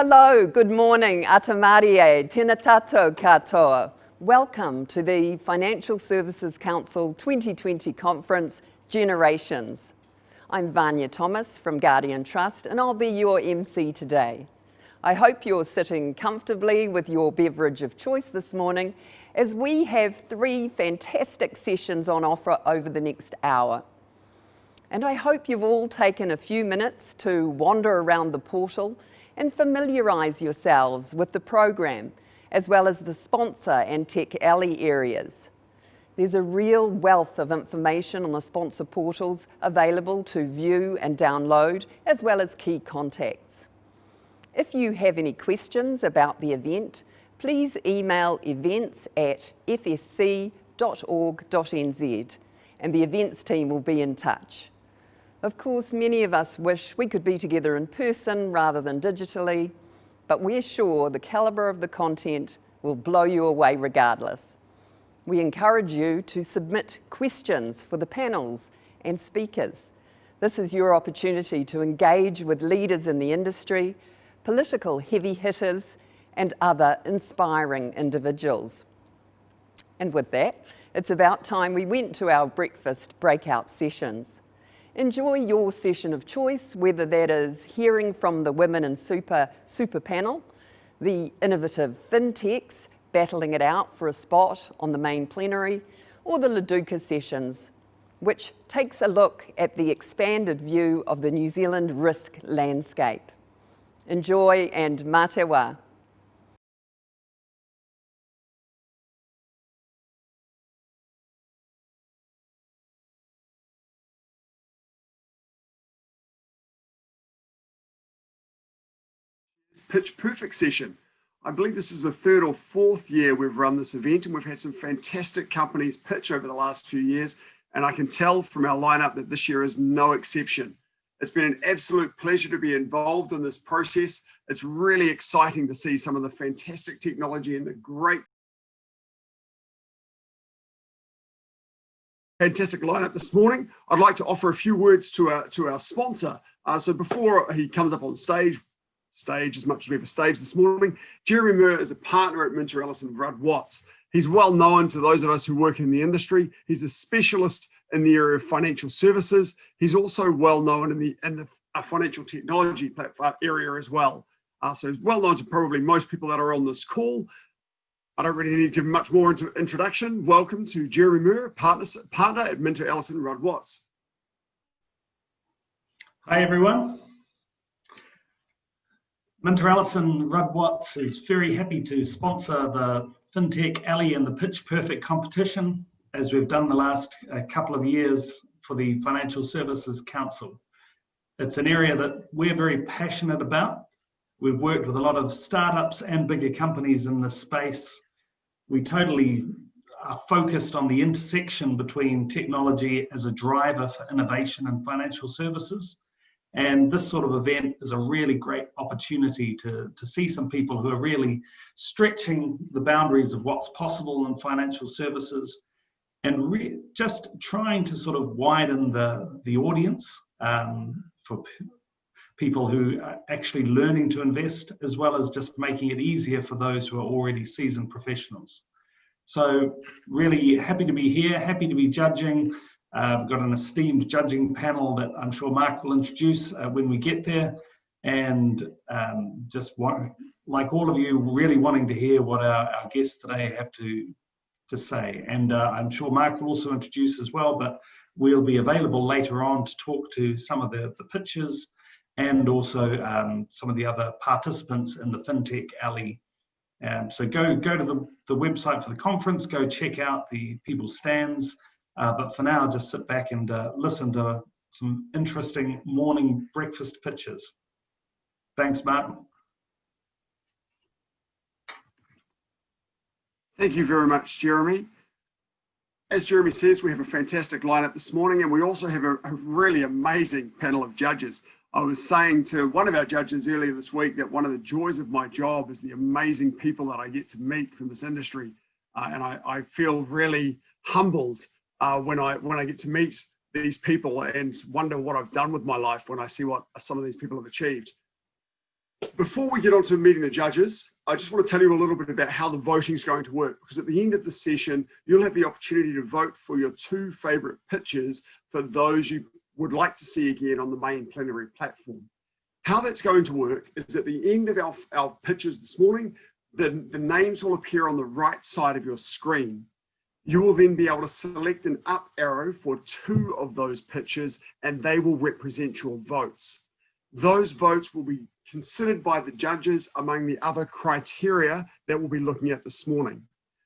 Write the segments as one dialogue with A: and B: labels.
A: Hello, good morning, atamarie, tēnā tātou katoa. Welcome to the Financial Services Council 2020 Conference, Generations. I'm Vanya Thomas from Guardian Trust and I'll be your MC today. I hope you're sitting comfortably with your beverage of choice this morning as we have 3 fantastic sessions on offer over the next hour. And I hope you've all taken a few minutes to wander around the portal and familiarise yourselves with the program, as well as the sponsor and Tech Alley areas. There's a real wealth of information on the sponsor portals available to view and download, as well as key contacts. If you have any questions about the event, please email events@fsc.org.nz and the events team will be in touch. Of course, many of us wish we could be together in person rather than digitally, but we're sure the calibre of the content will blow you away regardless. We encourage you to submit questions for the panels and speakers. This is your opportunity to engage with leaders in the industry, political heavy hitters, and other inspiring individuals. And with that, it's about time we went to our breakfast breakout sessions. Enjoy your session of choice, whether that is hearing from the Women in Super panel, the innovative fintechs battling it out for a spot on the main plenary, or the Laduka sessions, which takes a look at the expanded view of the New Zealand risk landscape. Enjoy and mā te wā.
B: Pitch Perfect session. I believe this is the 3rd or 4th year we've run this event, and we've had some fantastic companies pitch over the last few years, and I can tell from our lineup that this year is no exception. It's been an absolute pleasure to be involved in this process. It's really exciting to see some of the fantastic technology and the fantastic lineup this morning. I'd like to offer a few words to our sponsor. So before he comes up on stage as much as we have a stage this morning, Jeremy Muir is a partner at Minter Ellison Rudd Watts. He's well known to those of us who work in the industry. He's a specialist in the area of financial services. He's also well known in the financial technology platform area as well. So he's well known to probably most people that are on this call. I don't really need to give much more introduction. Welcome to Jeremy Muir, partner at Minter Ellison Rudd Watts.
C: Hi everyone. Minter Ellison Rudd Watts is very happy to sponsor the FinTech Alley and the Pitch Perfect competition, as we've done the last couple of years for the Financial Services Council. It's an area that we're very passionate about. We've worked with a lot of startups and bigger companies in this space. We totally are focused on the intersection between technology as a driver for innovation and financial services. And this sort of event is a really great opportunity to see some people who are really stretching the boundaries of what's possible in financial services and just trying to sort of widen the audience for people who are actually learning to invest, as well as just making it easier for those who are already seasoned professionals. So really happy to be here, happy to be judging. We've got an esteemed judging panel that I'm sure Mark will introduce when we get there, and like all of you, really wanting to hear what our guests today have to say. And I'm sure Mark will also introduce as well, but we'll be available later on to talk to some of the pitchers and also some of the other participants in the FinTech Alley. So go to the website for the conference, go check out the people's stands. But for now, just sit back and listen to some interesting morning breakfast pitches. Thanks, Martin.
B: Thank you very much, Jeremy. As Jeremy says, we have a fantastic lineup this morning, and we also have a really amazing panel of judges. I was saying to one of our judges earlier this week that one of the joys of my job is the amazing people that I get to meet from this industry. And I feel really humbled when I get to meet these people and wonder what I've done with my life when I see what some of these people have achieved. Before we get on to meeting the judges, I just want to tell you a little bit about how the voting is going to work, because at the end of the session, you'll have the opportunity to vote for your 2 favourite pitches for those you would like to see again on the main plenary platform. How that's going to work is at the end of our pitches this morning, the names will appear on the right side of your screen. You will then be able to select an up arrow for 2 of those pitches, and they will represent your votes. Those votes will be considered by the judges among the other criteria that we'll be looking at this morning.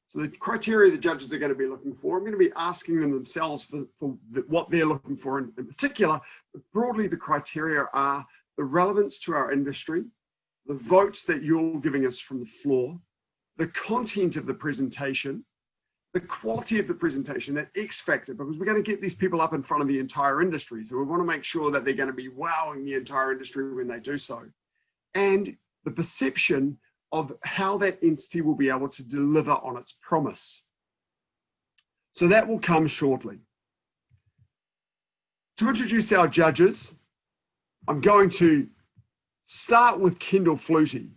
B: So the criteria the judges are going to be looking for, I'm going to be asking them themselves for what they're looking for in particular, but broadly the criteria are the relevance to our industry, the votes that you're giving us from the floor, the content of the presentation, the quality of the presentation, that X factor, because we're going to get these people up in front of the entire industry. So we want to make sure that they're going to be wowing the entire industry when they do so. And the perception of how that entity will be able to deliver on its promise. So that will come shortly. To introduce our judges, I'm going to start with Kendall Flutie.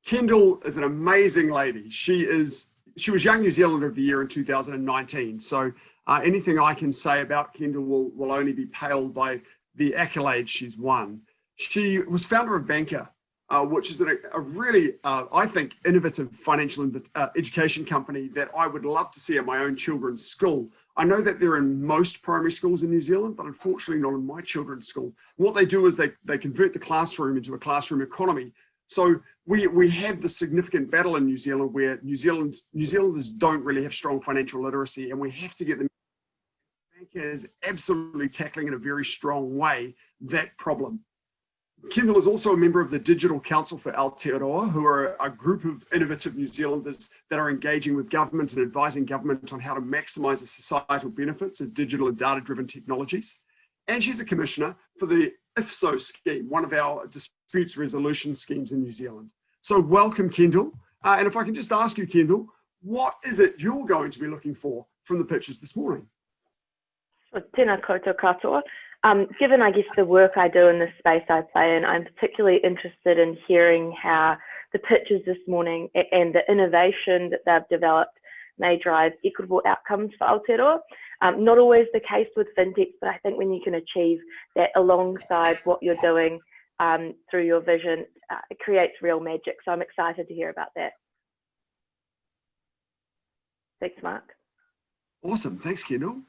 B: Kendall is an amazing lady. She was Young New Zealander of the Year in 2019. So anything I can say about Kendall will only be paled by the accolades she's won. She was founder of Banker, which is a really, I think, innovative financial education company that I would love to see at my own children's school. I know that they're in most primary schools in New Zealand, but unfortunately not in my children's school. What they do is they convert the classroom into a classroom economy. So we have the significant battle in New Zealand where New Zealanders don't really have strong financial literacy, and we have to get them. Banker is absolutely tackling in a very strong way that problem. Kendall is also a member of the Digital Council for Aotearoa, who are a group of innovative New Zealanders that are engaging with government and advising government on how to maximise the societal benefits of digital and data-driven technologies. And she's a commissioner for the IFSO scheme, one of our disputes resolution schemes in New Zealand. So welcome, Kendall. And if I can just ask you, Kendall, what is it you're going to be looking for from the pitches this morning?
D: Tēnā koutou katoa. Given, I guess, the work I do in the space I play in, I'm particularly interested in hearing how the pitches this morning and the innovation that they've developed may drive equitable outcomes for Aotearoa. Not always the case with fintech, but I think when you can achieve that alongside what you're doing through your vision, it creates real magic. So I'm excited to hear about that. Thanks, Mark.
B: Awesome. Thanks, Kendall.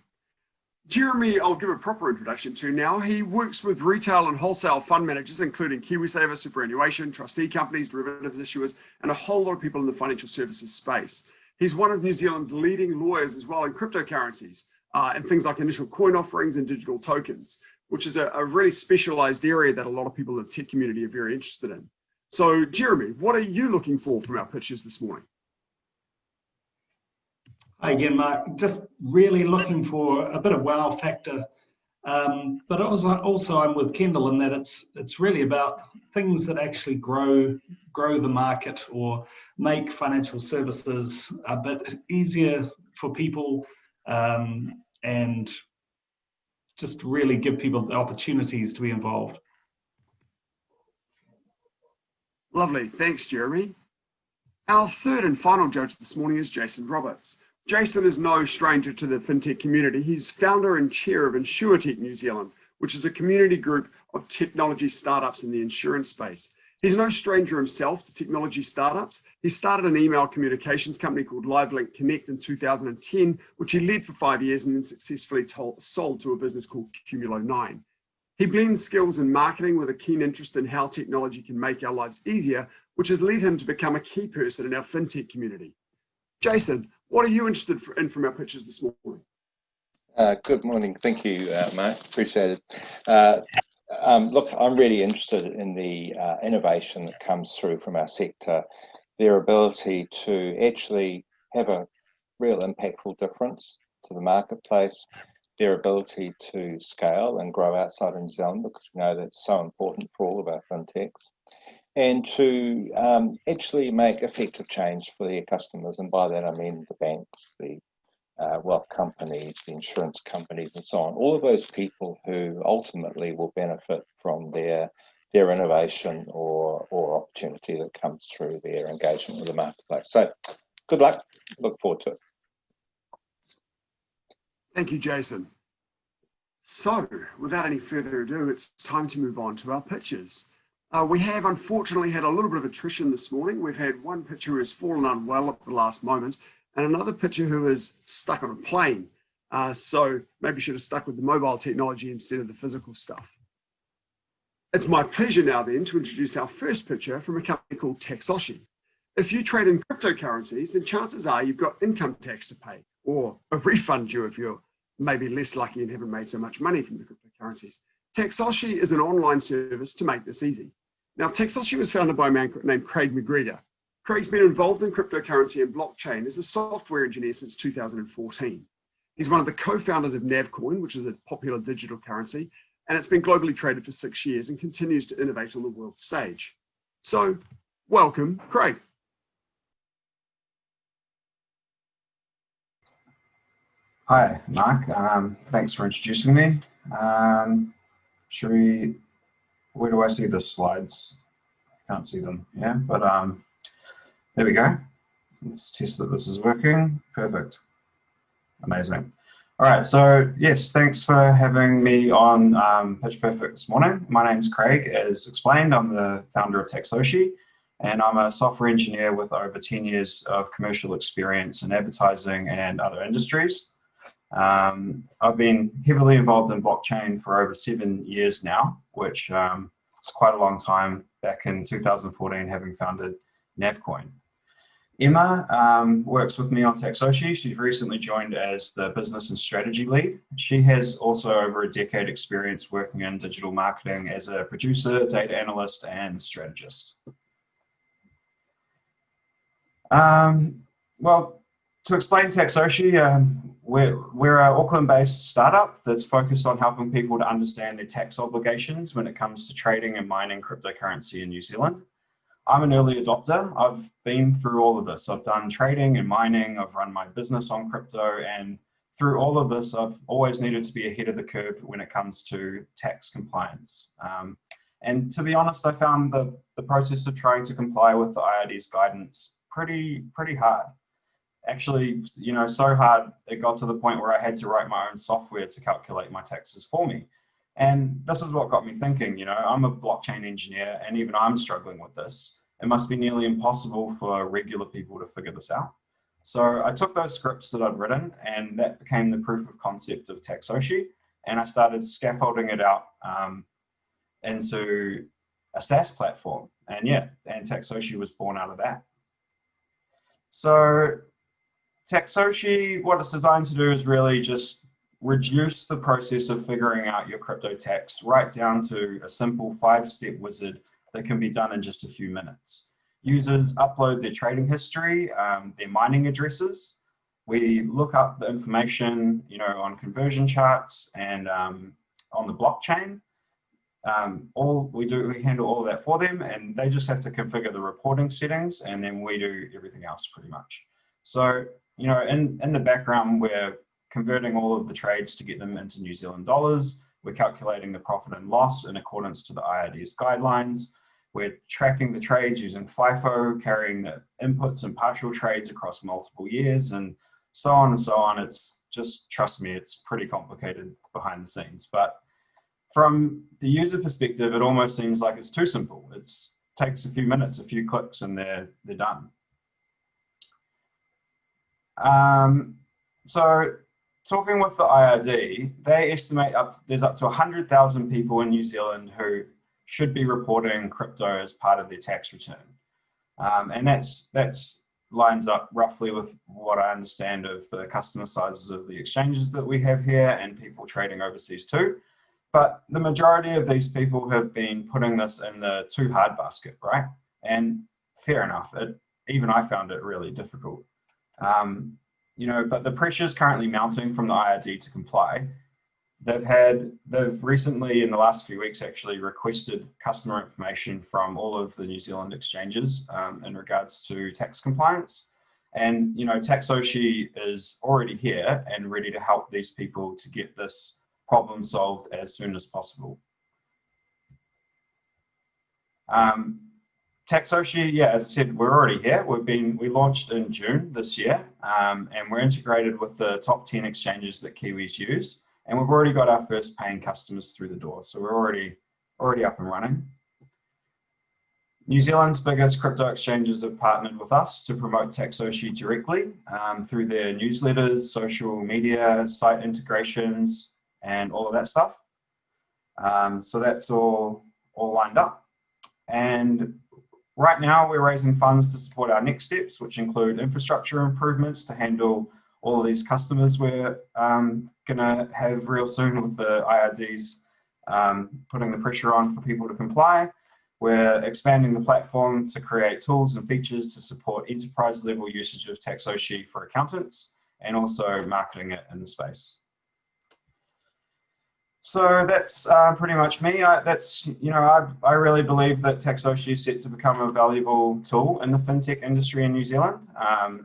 B: Jeremy, I'll give a proper introduction to now. He works with retail and wholesale fund managers, including KiwiSaver, superannuation, trustee companies, derivatives issuers, and a whole lot of people in the financial services space. He's one of New Zealand's leading lawyers as well in cryptocurrencies and things like initial coin offerings and digital tokens, which is a really specialized area that a lot of people in the tech community are very interested in. So, Jeremy, what are you looking for from our pitches this morning?
C: Hi again, Mark. Just really looking for a bit of wow factor, but also I'm with Kendall in that it's really about things that actually grow the market or make financial services a bit easier for people, and just really give people the opportunities to be involved.
B: Lovely, thanks, Jeremy. Our third and final judge this morning is Jason Roberts. Jason is no stranger to the fintech community. He's founder and chair of InsurTech New Zealand, which is a community group of technology startups in the insurance space. He's no stranger himself to technology startups. He started an email communications company called LiveLink Connect in 2010, which he led for 5 years and then successfully sold to a business called Cumulo9. He blends skills in marketing with a keen interest in how technology can make our lives easier, which has led him to become a key person in our fintech community. Jason, what are you interested in from our pitches this morning?
E: Good morning. Thank you, Mark. Appreciate it. Look, I'm really interested in the innovation that comes through from our sector, their ability to actually have a real impactful difference to the marketplace, their ability to scale and grow outside of New Zealand, because we know that's so important for all of our fintechs, and to actually make effective change for their customers. And by that I mean the banks, the wealth companies, the insurance companies and so on, all of those people who ultimately will benefit from their their innovation or opportunity that comes through their engagement with the marketplace. So good luck, look forward to it.
B: Thank you, Jason. So without any further ado, it's time to move on to our pitches. We have unfortunately had a little bit of attrition this morning. We've had one pitcher who has fallen unwell at the last moment and another pitcher who is stuck on a plane. So maybe should have stuck with the mobile technology instead of the physical stuff. It's my pleasure now then to introduce our first pitcher from a company called Taxoshi. If you trade in cryptocurrencies, then chances are you've got income tax to pay or a refund due if you're maybe less lucky and haven't made so much money from the cryptocurrencies. Taxoshi is an online service to make this easy. Now, Taxoshi was founded by a man named Craig MacGregor. Craig's been involved in cryptocurrency and blockchain as a software engineer since 2014. He's one of the co-founders of Navcoin, which is a popular digital currency, and it's been globally traded for 6 years and continues to innovate on the world stage. So, welcome, Craig.
F: Hi, Mark. Thanks for introducing me. Where do I see the slides? I can't see them, yeah, but there we go. Let's test that this is working. Perfect. Amazing. All right, so yes, thanks for having me on Pitch Perfect this morning. My name's Craig, as explained. I'm the founder of Taxoshi, and I'm a software engineer with over 10 years of commercial experience in advertising and other industries. I've been heavily involved in blockchain for over 7 years now, which is quite a long time, back in 2014, having founded Navcoin. Emma works with me on Taxoshi. She's recently joined as the business and strategy lead. She has also over a decade experience working in digital marketing as a producer, data analyst, and strategist. Well, to explain Taxoshi, we're an Auckland-based startup that's focused on helping people to understand their tax obligations when it comes to trading and mining cryptocurrency in New Zealand. I'm an early adopter. I've been through all of this. I've done trading and mining. I've run my business on crypto, and through all of this, I've always needed to be ahead of the curve when it comes to tax compliance. And to be honest, I found the process of trying to comply with the IRD's guidance pretty hard. Actually, you know, so hard it got to the point where I had to write my own software to calculate my taxes for me. And this is what got me thinking, you know, I'm a blockchain engineer and even I'm struggling with this. It must be nearly impossible for regular people to figure this out. So I took those scripts that I'd written, and that became the proof of concept of Taxoshi. And I started scaffolding it out into a SaaS platform. And yeah, and Taxoshi was born out of that. So Taxoshi, what it's designed to do is really just reduce the process of figuring out your crypto tax right down to a simple 5-step wizard that can be done in just a few minutes. Users upload their trading history, their mining addresses. We look up the information, you know, on conversion charts and on the blockchain. We handle all of that for them, and they just have to configure the reporting settings, and then we do everything else pretty much. So, you know, in the background, we're converting all of the trades to get them into New Zealand dollars. We're calculating the profit and loss in accordance to the IRD's guidelines. We're tracking the trades using FIFO, carrying the inputs and partial trades across multiple years, and so on and so on. It's just, trust me, it's pretty complicated behind the scenes. But from the user perspective, it almost seems like it's too simple. It takes a few minutes, a few clicks, and they're done. So talking with the IRD, they estimate there's up to 100,000 people in New Zealand who should be reporting crypto as part of their tax return. And that's lines up roughly with what I understand of the customer sizes of the exchanges that we have here and people trading overseas too. But the majority of these people have been putting this in the too hard basket, right? And fair enough, even I found it really difficult. You know, but the pressure is currently mounting from the IRD to comply. They've recently, in the last few weeks, actually requested customer information from all of the New Zealand exchanges in regards to tax compliance. And, you know, Taxoshi is already here and ready to help these people to get this problem solved as soon as possible. Taxoshi, yeah, as I said, we're already here. We launched in June this year, and we're integrated with the top 10 exchanges that Kiwis use, and we've already got our first paying customers through the door. So we're already up and running. New Zealand's biggest crypto exchanges have partnered with us to promote Taxoshi directly through their newsletters, social media, site integrations, and all of that stuff. So that's all lined up. And right now we're raising funds to support our next steps, which include infrastructure improvements to handle all of these customers we're gonna have real soon with the IRDs putting the pressure on for people to comply. We're expanding the platform to create tools and features to support enterprise level usage of Taxoshi for accountants, and also marketing it in the space. So that's pretty much me. I really believe that Taxoshi is set to become a valuable tool in the fintech industry in New Zealand.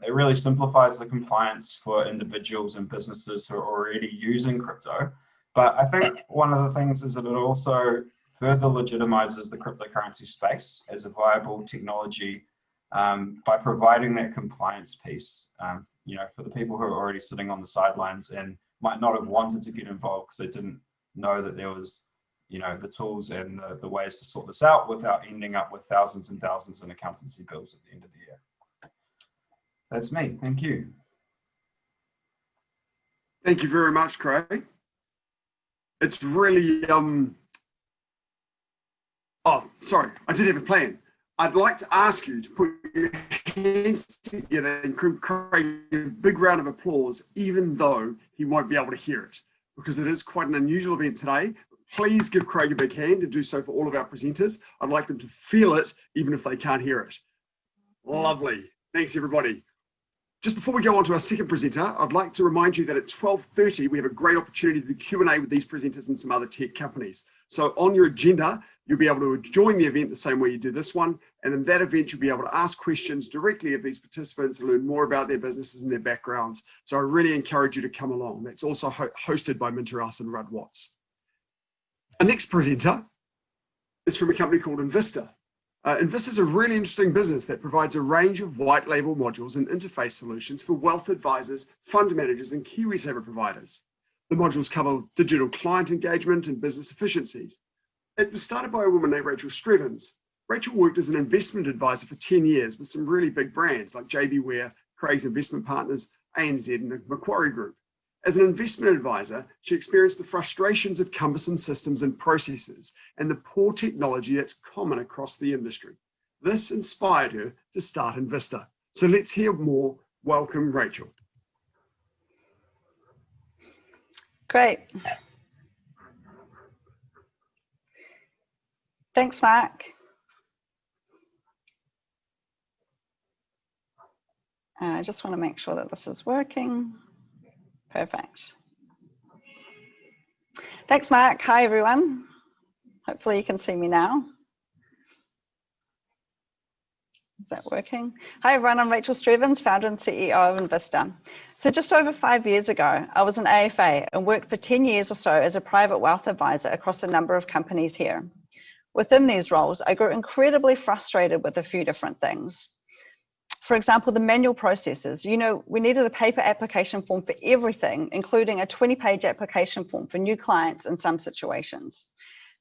F: It really simplifies the compliance for individuals and businesses who are already using crypto. But I think one of the things is that it also further legitimizes the cryptocurrency space as a viable technology by providing that compliance piece, for the people who are already sitting on the sidelines and might not have wanted to get involved because they didn't know that there was, the tools and the ways to sort this out without ending up with thousands and thousands in accountancy bills at the end of the year. That's me. Thank you.
B: Thank you very much, Craig. It's really oh, sorry, I did have a plan. I'd like to ask you to put your hands together and give Craig a big round of applause, even though he won't be able to hear it, because it is quite an unusual event today. Please give Craig a big hand and do so for all of our presenters. I'd like them to feel it, even if they can't hear it. Lovely. Thanks, everybody. Just before we go on to our second presenter, I'd like to remind you that at 12:30, we have a great opportunity to do Q&A with these presenters and some other tech companies. So on your agenda, you'll be able to join the event the same way you do this one. And in that event, you'll be able to ask questions directly of these participants and learn more about their businesses and their backgrounds. So I really encourage you to come along. That's also hosted by Minter Us and Rudd Watts. Our next presenter is from a company called Invsta. Invsta is a really interesting business that provides a range of white label modules and interface solutions for wealth advisors, fund managers, and KiwiSaver providers. The modules cover digital client engagement and business efficiencies. It was started by a woman named Rachel Strevens. Rachel worked as an investment advisor for 10 years with some really big brands like JB Ware, Craig's Investment Partners, ANZ, and the Macquarie Group. As an investment advisor, she experienced the frustrations of cumbersome systems and processes and the poor technology that's common across the industry. This inspired her to start Invsta. So let's hear more. Welcome, Rachel.
G: Great. Thanks, Mark. I just want to make sure that this is working. Perfect. Thanks, Mark. Hi, everyone. Hopefully you can see me now. Is that working? Hi, everyone. I'm Rachel Strevens, founder and CEO of Invsta. So just over 5 years ago, I was an AFA and worked for 10 years or so as a private wealth advisor across a number of companies here. Within these roles, I grew incredibly frustrated with a few different things. For example, the manual processes. We needed a paper application form for everything, including a 20-page application form for new clients in some situations.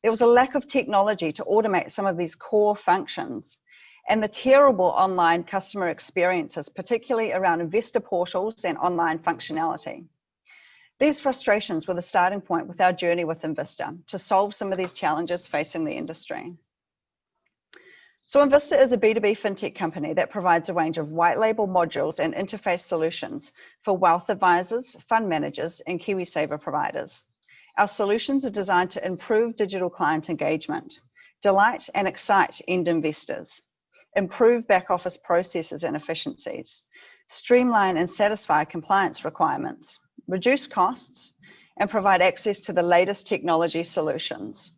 G: There was a lack of technology to automate some of these core functions, and the terrible online customer experiences, particularly around investor portals and online functionality. These frustrations were the starting point with our journey with Invsta to solve some of these challenges facing the industry. So Invsta is a B2B fintech company that provides a range of white label modules and interface solutions for wealth advisors, fund managers, and KiwiSaver providers. Our solutions are designed to improve digital client engagement, delight and excite end investors, improve back office processes and efficiencies, streamline and satisfy compliance requirements, reduce costs, and provide access to the latest technology solutions.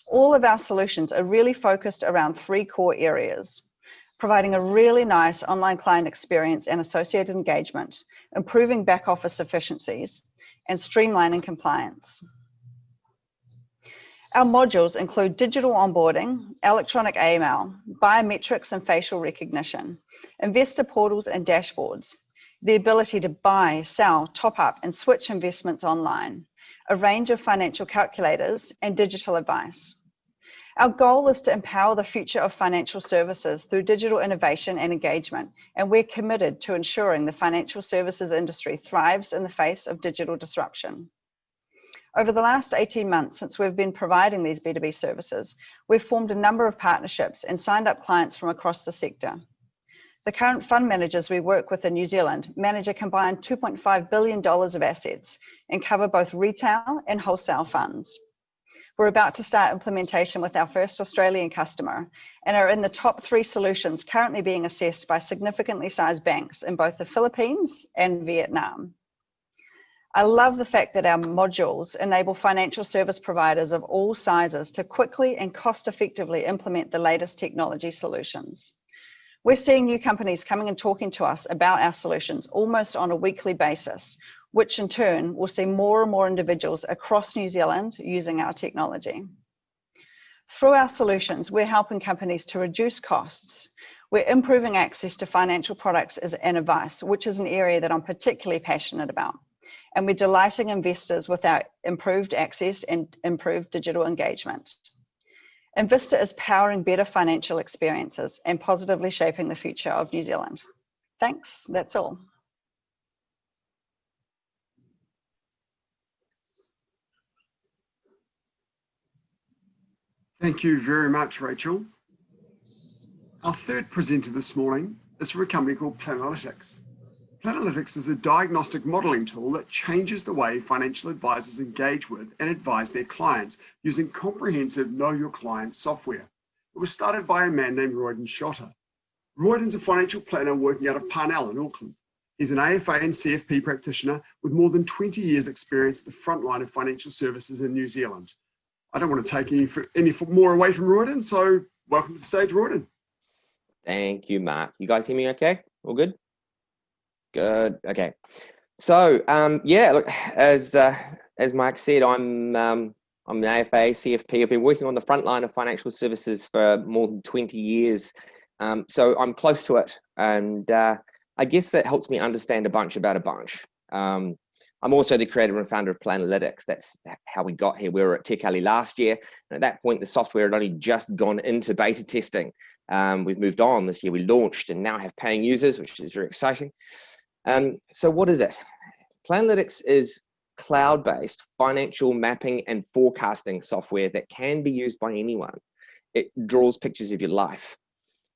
G: All of our solutions are really focused around 3 core areas: providing a really nice online client experience and associated engagement, improving back office efficiencies, and streamlining compliance. Our modules include digital onboarding, electronic AML, biometrics and facial recognition, investor portals and dashboards, the ability to buy, sell, top up and switch investments online, a range of financial calculators and digital advice. Our goal is to empower the future of financial services through digital innovation and engagement, and we're committed to ensuring the financial services industry thrives in the face of digital disruption. Over the last 18 months since we've been providing these B2B services, we've formed a number of partnerships and signed up clients from across the sector. The current fund managers we work with in New Zealand manage a combined $2.5 billion of assets and cover both retail and wholesale funds. We're about to start implementation with our first Australian customer and are in the top 3 solutions currently being assessed by significantly sized banks in both the Philippines and Vietnam. I love the fact that our modules enable financial service providers of all sizes to quickly and cost effectively implement the latest technology solutions. We're seeing new companies coming and talking to us about our solutions almost on a weekly basis, which in turn will see more and more individuals across New Zealand using our technology. Through our solutions, we're helping companies to reduce costs. We're improving access to financial products and advice, which is an area that I'm particularly passionate about. And we're delighting investors with our improved access and improved digital engagement. Invsta is powering better financial experiences and positively shaping the future of New Zealand. Thanks, that's all.
B: Thank you very much, Rachel. Our third presenter this morning is from a company called Planolitix. Planolitix is a diagnostic modeling tool that changes the way financial advisors engage with and advise their clients using comprehensive Know Your Client software. It was started by a man named Royden. Royden's a financial planner working out of Parnell in Auckland. He's an AFA and CFP practitioner with more than 20 years experience at the front line of financial services in New Zealand. I don't want to take any more away from Royden, so welcome to the stage, Royden.
H: Thank you, Mark. You guys hear me okay? All good? Good. Okay. So yeah, look, as Mark said, I'm an AFA, CFP. I've been working on the front line of financial services for more than 20 years. So I'm close to it. And I guess that helps me understand a bunch about a bunch. I'm also the creator and founder of Planolitix. That's how we got here. We were at Tech Alley last year. And at that point, the software had only just gone into beta testing. We've moved on. This year we launched and now have paying users, which is very exciting. So what is it? Planolitix is cloud-based financial mapping and forecasting software that can be used by anyone. It draws pictures of your life.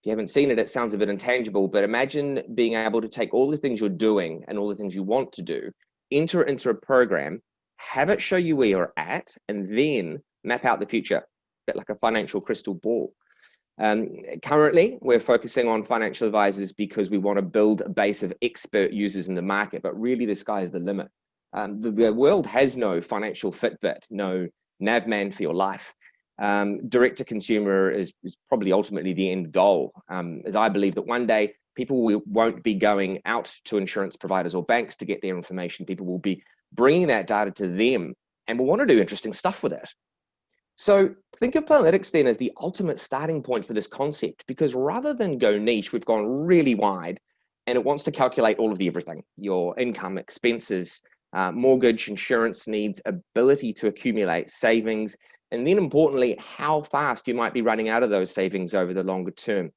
H: If you haven't seen it, it sounds a bit intangible, but imagine being able to take all the things you're doing and all the things you want to do, enter it into a program, have it show you where you're at, and then map out the future, a bit like a financial crystal ball. Currently, we're focusing on financial advisors because we want to build a base of expert users in the market, but really the sky is the limit. The world has no financial Fitbit, no Navman for your life. Direct to consumer is probably ultimately the end goal, as I believe that one day people won't be going out to insurance providers or banks to get their information. People will be bringing that data to them and will want to do interesting stuff with it. So think of Planolitix then as the ultimate starting point for this concept, because rather than go niche, we've gone really wide and it wants to calculate all of the everything, your income, expenses, mortgage, insurance needs, ability to accumulate savings, and then importantly, how fast you might be running out of those savings over the longer term.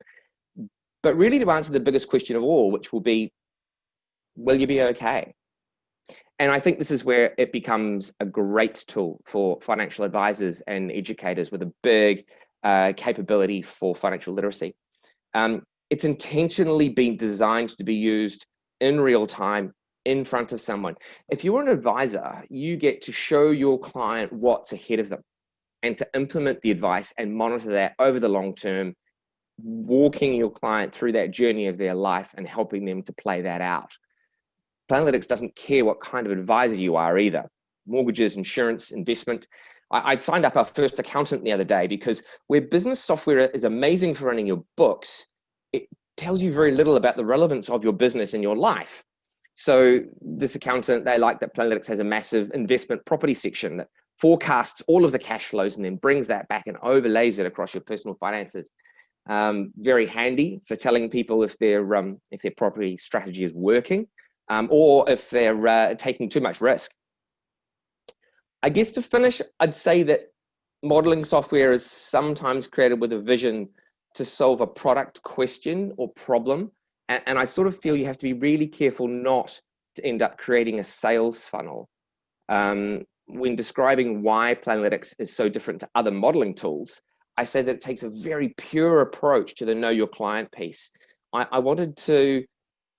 H: But really to answer the biggest question of all, which will be, will you be okay? And I think this is where it becomes a great tool for financial advisors and educators with a big capability for financial literacy. It's intentionally been designed to be used in real time in front of someone. If you're an advisor, you get to show your client what's ahead of them and to implement the advice and monitor that over the long term, walking your client through that journey of their life and helping them to play that out. Planolitix doesn't care what kind of advisor you are either. Mortgages, insurance, investment. I signed up our first accountant the other day because where business software is amazing for running your books, it tells you very little about the relevance of your business in your life. So this accountant, they like that Planolitix has a massive investment property section that forecasts all of the cash flows and then brings that back and overlays it across your personal finances. Very handy for telling people if their property strategy is working, or if they're taking too much risk. I guess to finish, I'd say that modeling software is sometimes created with a vision to solve a product question or problem. And I sort of feel you have to be really careful not to end up creating a sales funnel. When describing why Planolitix is so different to other modeling tools, I say that it takes a very pure approach to the know your client piece. I wanted to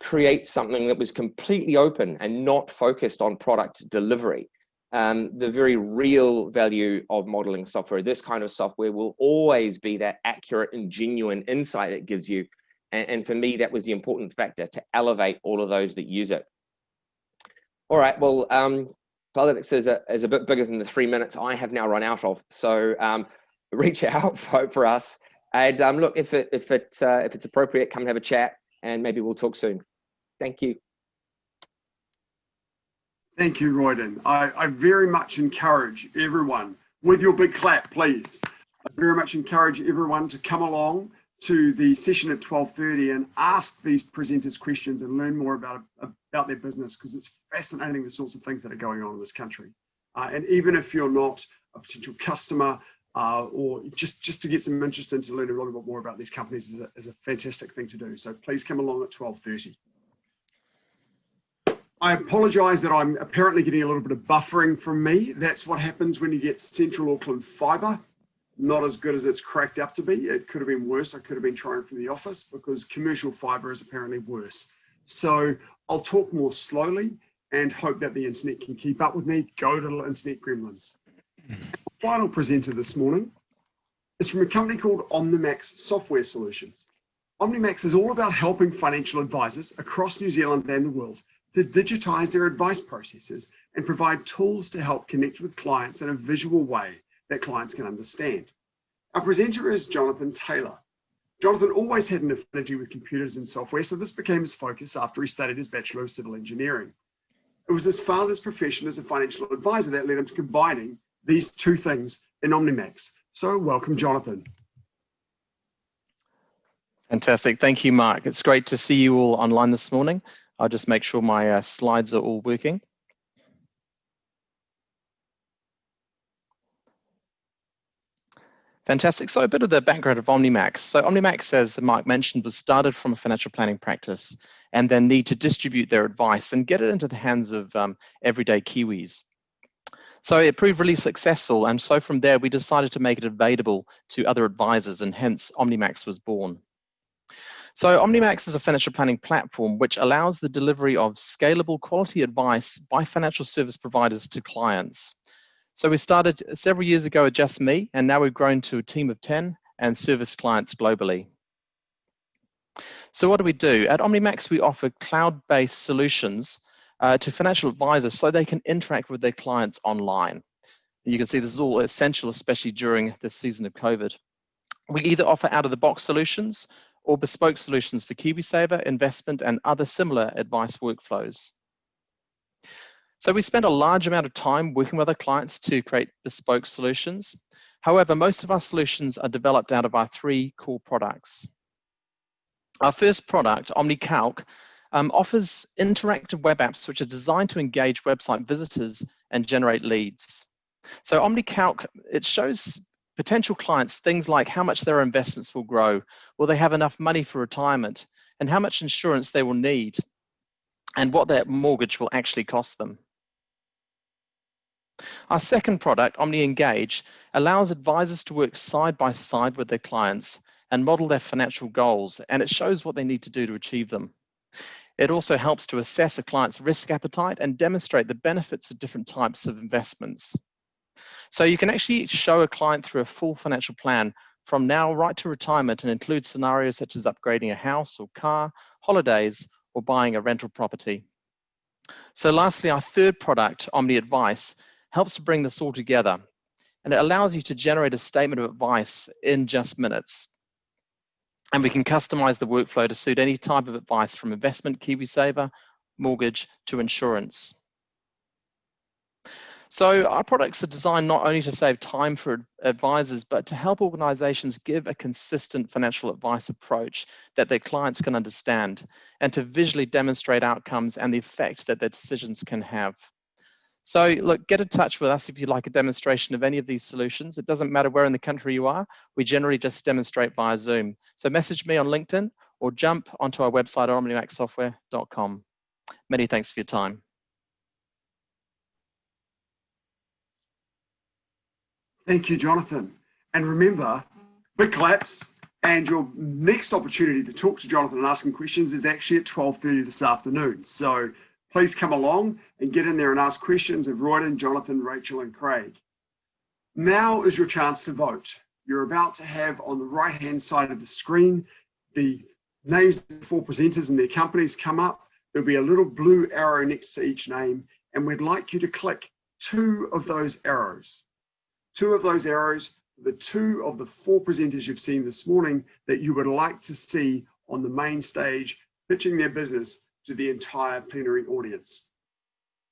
H: create something that was completely open and not focused on product delivery. The very real value of modeling software, this kind of software, will always be that accurate and genuine insight it gives you. And for me, that was the important factor, to elevate all of those that use it. All right, well, Planolitix is a bit bigger than the 3 minutes I have now run out of. So reach out, vote for us. And look, if it's appropriate, come and have a chat, and maybe we'll talk soon. Thank you.
B: Thank you, Royden. I very much encourage everyone, with your big clap, please. I very much encourage everyone to come along to the session at 12:30 and ask these presenters questions and learn more about their business, because it's fascinating the sorts of things that are going on in this country. And even if you're not a potential customer, or just to get some interest in to learn a little bit more about these companies is a fantastic thing to do. So please come along at 12:30. I apologise that I'm apparently getting a little bit of buffering from me. That's what happens when you get Central Auckland fibre. Not as good as it's cracked up to be. It could have been worse. I could have been trying from the office, because commercial fibre is apparently worse. So I'll talk more slowly and hope that the internet can keep up with me. Go to the internet gremlins. Final presenter this morning is from a company called OMNIMax Software Solutions. OMNIMax is all about helping financial advisors across New Zealand and the world to digitise their advice processes and provide tools to help connect with clients in a visual way that clients can understand. Our presenter is Jonathan Taylor. Jonathan always had an affinity with computers and software, so this became his focus after he studied his Bachelor of Civil Engineering. It was his father's profession as a financial advisor that led him to combining these two things in OMNIMax. So welcome, Jonathan.
I: Fantastic. Thank you, Mark. It's great to see you all online this morning. I'll just make sure my slides are all working. Fantastic. So a bit of the background of OMNIMax. So OMNIMax, as Mark mentioned, was started from a financial planning practice and then need to distribute their advice and get it into the hands of everyday Kiwis. So it proved really successful, and so from there we decided to make it available to other advisors, and hence OMNIMax was born. So OMNIMax is a financial planning platform which allows the delivery of scalable quality advice by financial service providers to clients. So we started several years ago with just me, and now we've grown to a team of 10 and service clients globally. So what do we do? At OMNIMax, we offer cloud-based solutions to financial advisors so they can interact with their clients online. And you can see this is all essential, especially during this season of COVID. We either offer out-of-the-box solutions or bespoke solutions for KiwiSaver, investment, and other similar advice workflows. So we spend a large amount of time working with our clients to create bespoke solutions. However, most of our solutions are developed out of our 3 core products. Our first product, OmniCalc, offers interactive web apps which are designed to engage website visitors and generate leads. So OmniCalc, it shows potential clients things like how much their investments will grow, will they have enough money for retirement, and how much insurance they will need, and what their mortgage will actually cost them. Our second product, OmniEngage, allows advisors to work side by side with their clients and model their financial goals, and it shows what they need to do to achieve them. It also helps to assess a client's risk appetite and demonstrate the benefits of different types of investments. So you can actually show a client through a full financial plan from now right to retirement, and include scenarios such as upgrading a house or car, holidays, or buying a rental property. So lastly, our third product, Omni Advice, helps to bring this all together, and it allows you to generate a statement of advice in just minutes. And we can customize the workflow to suit any type of advice, from investment, KiwiSaver, mortgage, to insurance. So our products are designed not only to save time for advisors, but to help organizations give a consistent financial advice approach that their clients can understand, and to visually demonstrate outcomes and the effect that their decisions can have. So look, get in touch with us if you'd like a demonstration of any of these solutions. It doesn't matter where in the country you are. We generally just demonstrate via Zoom. So message me on LinkedIn or jump onto our website, omnimaxsoftware.com. Many thanks for your time.
B: Thank you, Jonathan. And remember, big claps, and your next opportunity to talk to Jonathan and ask him questions is actually at 12:30 this afternoon. So please come along and get in there and ask questions of Royden, Jonathan, Rachel, and Craig. Now is your chance to vote. You're about to have on the right-hand side of the screen the names of the 4 presenters and their companies come up. There'll be a little blue arrow next to each name, and we'd like you to click 2 of those arrows. 2 of those arrows, the 2 of the 4 presenters you've seen this morning that you would like to see on the main stage pitching their business to the entire plenary audience.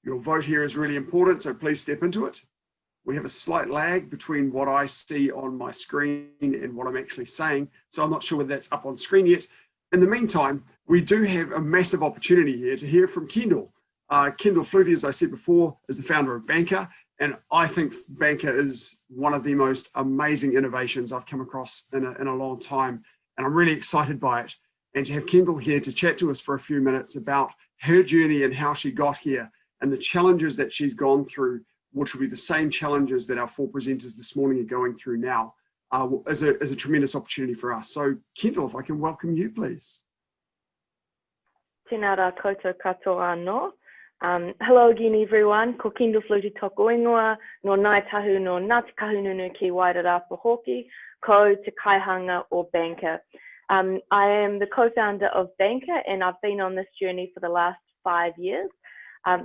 B: Your vote here is really important, so please step into it. We have a slight lag between what I see on my screen and what I'm actually saying, so I'm not sure whether that's up on screen yet. In the meantime, we do have a massive opportunity here to hear from Kendall. Kendall Flutie, as I said before, is the founder of Banker, and I think Banker is one of the most amazing innovations I've come across in a long time, and I'm really excited by it. And to have Kendall here to chat to us for a few minutes about her journey and how she got here and the challenges that she's gone through, which will be the same challenges that our 4 presenters this morning are going through now, is a tremendous opportunity for us. So Kendall, if I can welcome you, please.
D: Tēnā rā koutou katoa anō. Hello again, everyone. Ko Kendall Flutie tōku ingoa, no Ngāi Tahu no Ngāti Kahungunu ki Wairarapa hoki, ko Te Kaihanga or Banker. I am the co-founder of Banker, and I've been on this journey for the last 5 years.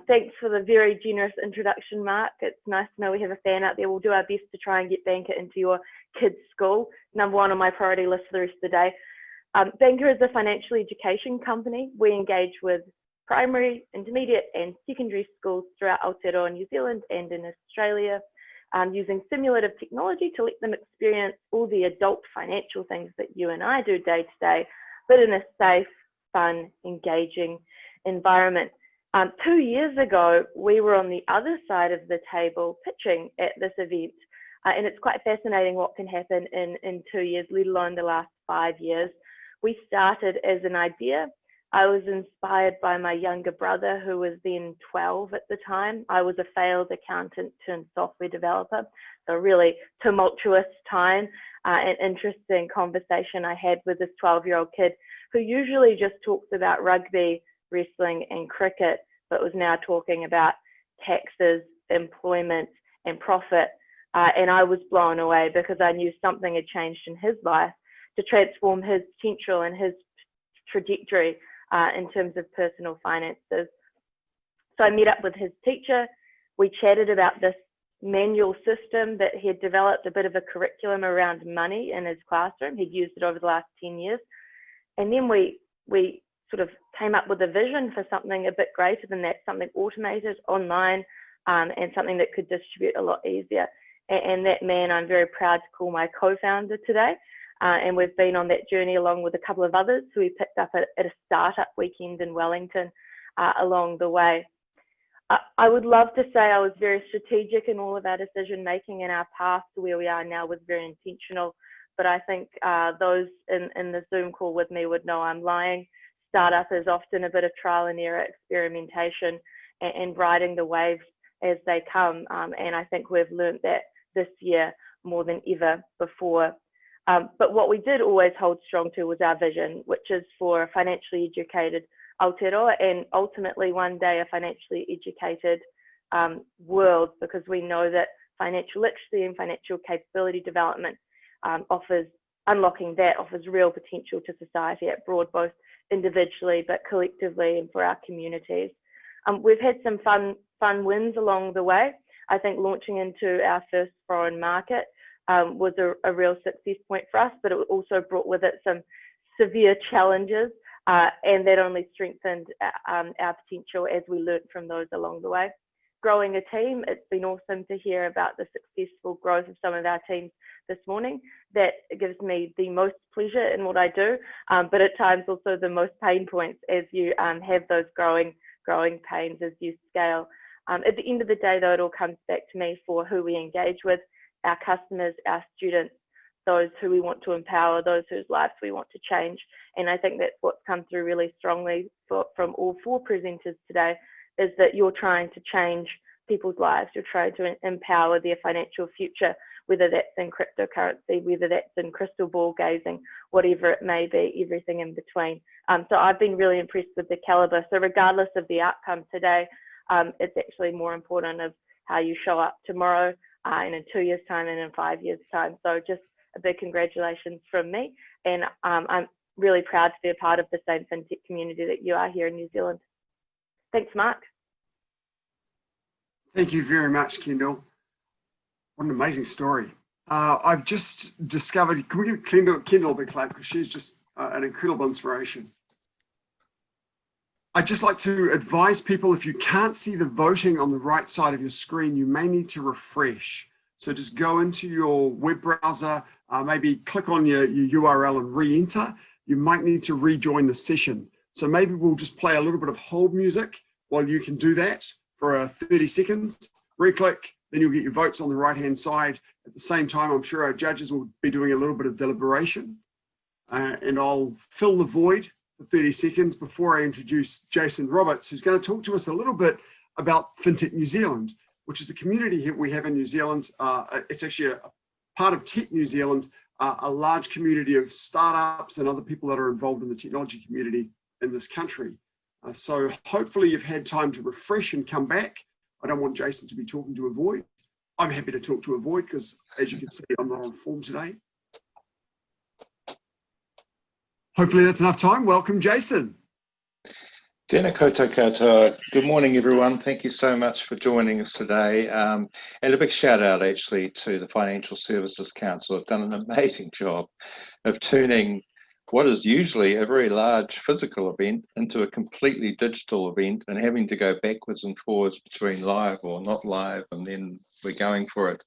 D: Thanks for the very generous introduction, Mark. It's nice to know we have a fan out there. We'll do our best to try and get Banker into your kids' school. Number 1 on my priority list for the rest of the day. Banker is a financial education company. We engage with primary, intermediate and secondary schools throughout Aotearoa, New Zealand and in Australia, using simulative technology to let them experience all the adult financial things that you and I do day to day, but in a safe, fun, engaging environment. 2 years ago, we were on the other side of the table pitching at this event, and it's quite fascinating what can happen in 2 years, let alone the last 5 years. We started as an idea. I was inspired by my younger brother, who was then 12 at the time. I was a failed accountant turned software developer. So a really tumultuous time, an interesting conversation I had with this 12-year-old kid who usually just talks about rugby, wrestling and cricket, but was now talking about taxes, employment and profit. And I was blown away because I knew something had changed in his life to transform his potential and his trajectory in terms of personal finances. So I met up with his teacher. We chatted about this manual system that he had developed, a bit of a curriculum around money in his classroom. He'd used it over the last 10 years. And then we sort of came up with a vision for something a bit greater than that, something automated, online, and something that could distribute a lot easier. And that man, I'm very proud to call my co-founder today. And we've been on that journey along with a couple of others who we picked up at a startup weekend in Wellington along the way. I would love to say I was very strategic in all of our decision making, and our path to where we are now was very intentional. But I think those in the Zoom call with me would know I'm lying. Startup is often a bit of trial and error, experimentation, and riding the waves as they come. And I think we've learned that this year more than ever before. But what we did always hold strong to was our vision, which is for a financially educated Aotearoa and ultimately one day a financially educated world, because we know that financial literacy and financial capability development unlocking that offers real potential to society at broad, both individually but collectively and for our communities. We've had some fun wins along the way. I think launching into our first foreign market was a real success point for us, but it also brought with it some severe challenges, and that only strengthened our potential as we learned from those along the way. growing a team. It's been awesome to hear about the successful growth of some of our teams this morning. That gives me the most pleasure in what I do, but at times also the most pain points as you have those growing pains as you scale. At the end of the day, though, it all comes back to me for who we engage with, our customers, our students, those who we want to empower, those whose lives we want to change. And I think that's what's come through really strongly from all four presenters today, is that you're trying to change people's lives. You're trying to empower their financial future, whether that's in cryptocurrency, whether that's in crystal ball gazing, whatever it may be, everything in between. So I've been really impressed with the caliber. So regardless of the outcome today, it's actually more important of how you show up tomorrow and in 2 years' time and in 5 years' time. So just a big congratulations from me. And I'm really proud to be a part of the same fintech community that you are here in New Zealand. Thanks, Mark.
B: Thank you very much, Kendall. What an amazing story. I've just discovered, can we give Kendall a big clap, because she's just an incredible inspiration. I'd just like to advise people, if you can't see the voting on the right side of your screen, you may need to refresh. So just go into your web browser, maybe click on your URL and re-enter. You might need to rejoin the session. So maybe we'll just play a little bit of hold music while you can do that for 30 seconds. Re-click, then you'll get your votes on the right-hand side. At the same time, I'm sure our judges will be doing a little bit of deliberation. And I'll fill the void for 30 seconds before I introduce Jason Roberts, who's going to talk to us a little bit about FinTech New Zealand, which is a community here we have in New Zealand. It's actually a part of Tech New Zealand, a large community of startups and other people that are involved in the technology community in this country. So hopefully you've had time to refresh and come back. I don't want Jason to be talking to a void. I'm happy to talk to a void because, as you can see, I'm not on form today. Hopefully that's enough time. Welcome, Jason.
E: Tēnā koutou katoa. Good morning, everyone. Thank you so much for joining us today. And a big shout out actually to the Financial Services Council. Have done an amazing job of turning what is usually a very large physical event into a completely digital event, and having to go backwards and forwards between live or not live, and then we're going for it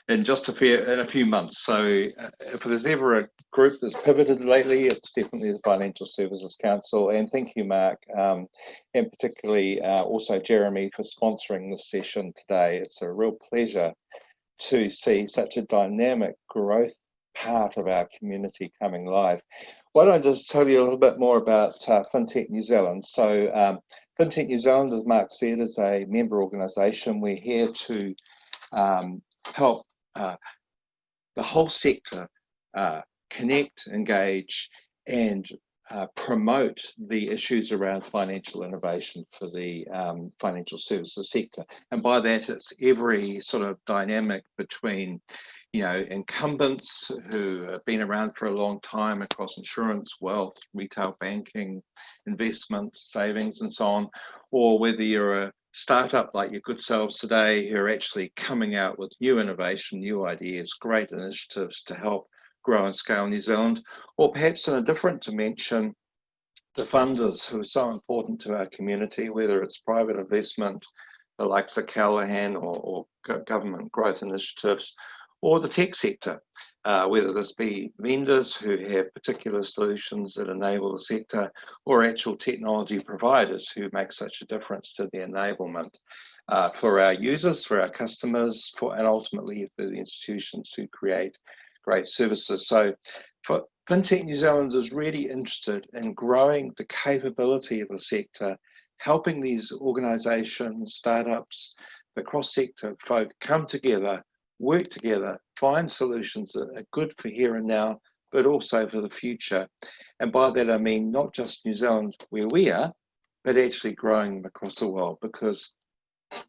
E: in just a few months. So if there's ever a group that's pivoted lately, it's definitely the Financial Services Council. And thank you, Mark, and particularly also Jeremy, for sponsoring this session today. It's a real pleasure to see such a dynamic growth part of our community coming live. Why don't I just tell you a little bit more about FinTech New Zealand. So FinTech New Zealand, as Mark said, is a member organisation. We're here to help the whole sector connect, engage, and promote the issues around financial innovation for the financial services sector. And by that, it's every sort of dynamic between, you know, incumbents who have been around for a long time across insurance, wealth, retail banking, investments, savings, and so on, or whether you're a startup like your good selves today who are actually coming out with new innovation, new ideas, great initiatives to help grow and scale New Zealand, or perhaps in a different dimension, the funders who are so important to our community, whether it's private investment, the likes of Callaghan, or government growth initiatives, or the tech sector, whether this be vendors who have particular solutions that enable the sector, or actual technology providers who make such a difference to the enablement for our users, for our customers, and ultimately for the institutions who create great services. So FinTech New Zealand is really interested in growing the capability of the sector, helping these organisations, startups, the cross-sector folk come together, work together, find solutions that are good for here and now, but also for the future. And by that I mean not just New Zealand where we are, but actually growing across the world, because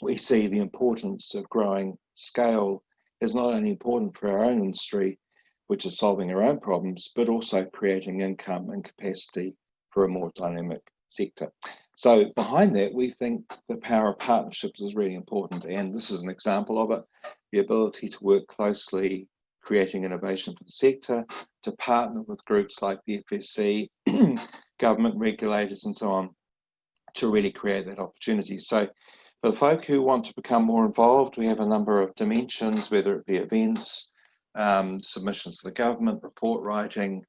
E: we see the importance of growing scale is not only important for our own industry, which is solving our own problems, but also creating income and capacity for a more dynamic sector. So behind that, we think the power of partnerships is really important, and this is an example of it. The ability to work closely, creating innovation for the sector, to partner with groups like the FSC, government regulators and so on, to really create that opportunity. So For the folk who want to become more involved, we have a number of dimensions, whether it be events, submissions to the government, report writing,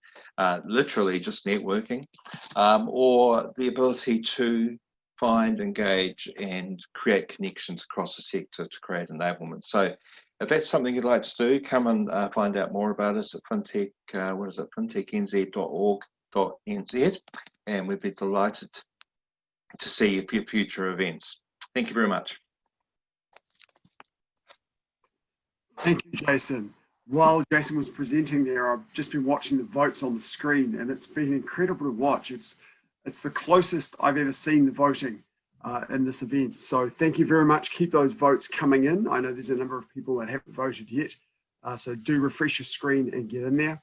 E: literally just networking, or the ability to find, engage, and create connections across the sector to create enablement. So if that's something you'd like to do, come and find out more about us at fintech, fintechnz.org.nz, and we'd be delighted to see you for your future events. Thank you very much.
B: Thank you, Jason. While Jason was presenting there, I've just been watching the votes on the screen, and it's been incredible to watch. It's the closest I've ever seen the voting in this event. So thank you very much. Keep those votes coming in. I know there's a number of people that haven't voted yet, so do refresh your screen and get in there.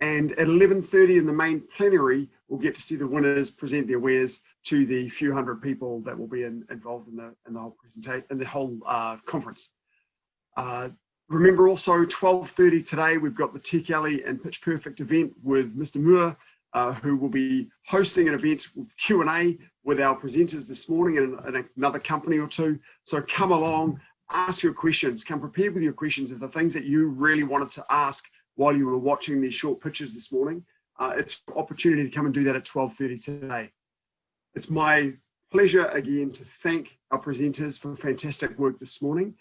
B: And at 11:30 in the main plenary, we'll get to see the winners present their wares to the few hundred people that will be involved in the whole presentation, in the whole conference. Remember also 12:30 today, we've got the Tech Alley and Pitch Perfect event with Mr. Moore, who will be hosting an event with Q&A with our presenters this morning and another company or two. So come along, ask your questions, come prepared with your questions of the things that you really wanted to ask while you were watching these short pitches this morning. It's an opportunity to come and do that at 12:30 today. It's my pleasure again to thank our presenters for fantastic work this morning.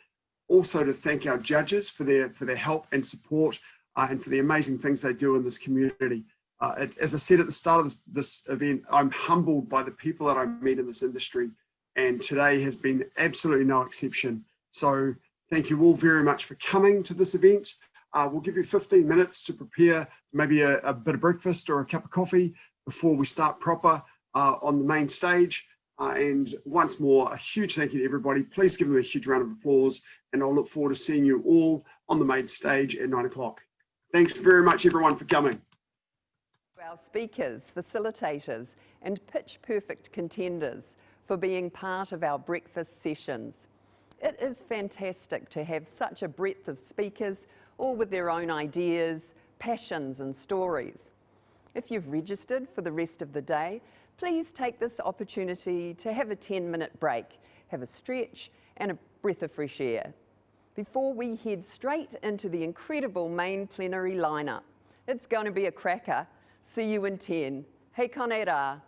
B: Also to thank our judges for their help and support and for the amazing things they do in this community. As I said at the start of this event, I'm humbled by the people that I meet in this industry, and today has been absolutely no exception. So thank you all very much for coming to this event. We'll give you 15 minutes to prepare maybe a bit of breakfast or a cup of coffee before we start proper on the main stage. And once more, a huge thank you to everybody. Please give them a huge round of applause, and I'll look forward to seeing you all on the main stage at 9 o'clock. Thanks very much, everyone, for coming.
A: Our speakers, facilitators, and pitch perfect contenders for being part of our breakfast sessions. It is fantastic to have such a breadth of speakers, all with their own ideas, passions, and stories. If you've registered for the rest of the day, please take this opportunity to have a 10-minute break, have a stretch, and a breath of fresh air before we head straight into the incredible main plenary lineup. It's going to be a cracker. See you in 10. Hei konei rā.